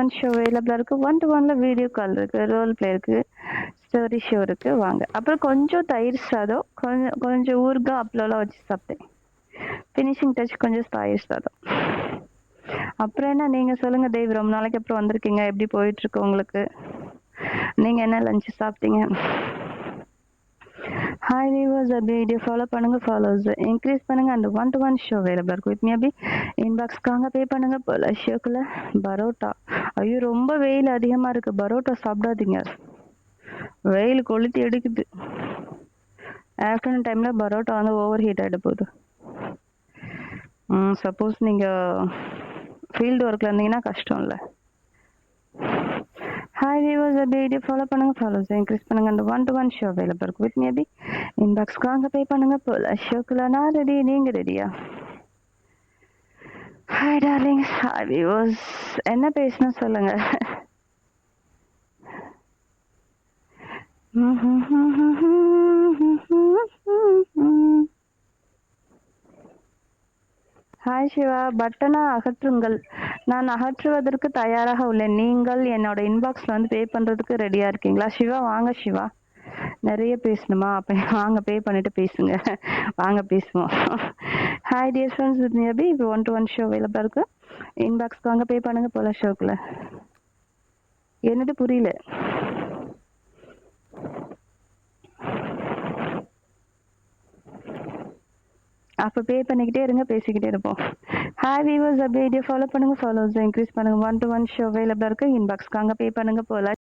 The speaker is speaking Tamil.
ஒன் ஷோ அவைலபிளா இருக்கு. 1-to-1ல வீடியோ கால் இருக்கு, ரோல் பிளே இருக்கு, ஸ்டோரி ஷோ இருக்கு. வாங்க. அப்புறம் கொஞ்சம் தயிர் சாதம், கொஞ்சம் கொஞ்சம் ஊறுகாய் அப்பளம்லாம் வச்சு சாப்பிட்டேன். ஃபினிஷிங் டச் கொஞ்சம் தயிர் சாதம். அப்புறம் என்ன நீங்க சொல்லுங்க தேவ், ரொம்ப நாளைக்கு அப்புறம் வந்திருக்கீங்க. எப்படி போயிட்டு இருக்கு உங்களுக்கு? நீங்க என்ன லஞ்ச் சாப்பிட்டீங்க? ஹாய் வியூவர்ஸ், அப்படி வீடியோ ஃபாலோ பண்ணுங்க, ஃபாலோவர்ஸ் இன்க்ரீஸ் பண்ணுங்க. அந்த 1-to-1 ஷோ அவைலபிளா இருக்கு. வித் மீ அப்படி இன்பாக்ஸ்க்காக பே பண்ணுங்க. போல ஷோக்குள்ள பரோட்டா. ஐயோ, ரொம்ப வெயில் அதிகமா இருக்கு. பரோட்டா சாப்பிடாதீங்க, வெயில் கொளுத்தி எடுக்குது. ஆஃப்டர்நூன் டைம்ல பரோட்டா வந்து ஓவர் ஹீட் ஆகிட போகுது. சப்போஸ் நீங்க ஃபீல்டு ஒர்க்ல இருந்தீங்கன்னா கஷ்டம் இல்லை. ஹாய் வியூவர்ஸ், அப்படி வீடியோ ஃபாலோ பண்ணுங்க, ஃபாலோவர்ஸ் இன்க்ரீஸ் பண்ணுங்க. அந்த 1-to-1 ஷோ அவைலபிளா இருக்கு. வித் மீ அப்படி இன்பாக்ஸ்க்காக பே பண்ணுங்க. போல ஷோக்குள்ள நான் ரெடி, நீங்க ரெடியா? Hi darlings, hi viewers. என்ன பேசணும் சொல்லுங்க. ஹாய் சிவா, பட்டனை அகற்றுங்கள். நான் அகற்றுவதற்கு தயாராக உள்ளேன். நீங்கள் என்னோட இன்பாக்ஸ்ல வந்து பே பண்றதுக்கு ரெடியா இருக்கீங்களா? சிவா வாங்க சிவா. நிறைய பேசணுமா? அப்ப வாங்க, பே பண்ணிட்டு பேசுங்க. வாங்க பேசுவோம். Hi dear friends, with me Abhi. இப்போ 1-to-1 ஷோ அவைலபிளா இருக்கு. இன்பாக்ஸ்க்கு வாங்க, பே பண்ணுங்க. போல ஷோக்குள்ள என்னது புரியல. அப்போ பே பண்ணிக்கிட்டே இருங்க, பேசிக்கிட்டே இருப்போம். ஹாய் வியூவர்ஸ், அப்படியே ஃபாலோ பண்ணுங்க, ஃபாலோவர்ஸ் இன்க்ரீஸ் பண்ணுங்க. 1-to-1 ஷோ அவைலபிளா இருக்கு. இன்பாக்ஸ்க்காக பே பண்ணுங்க. போல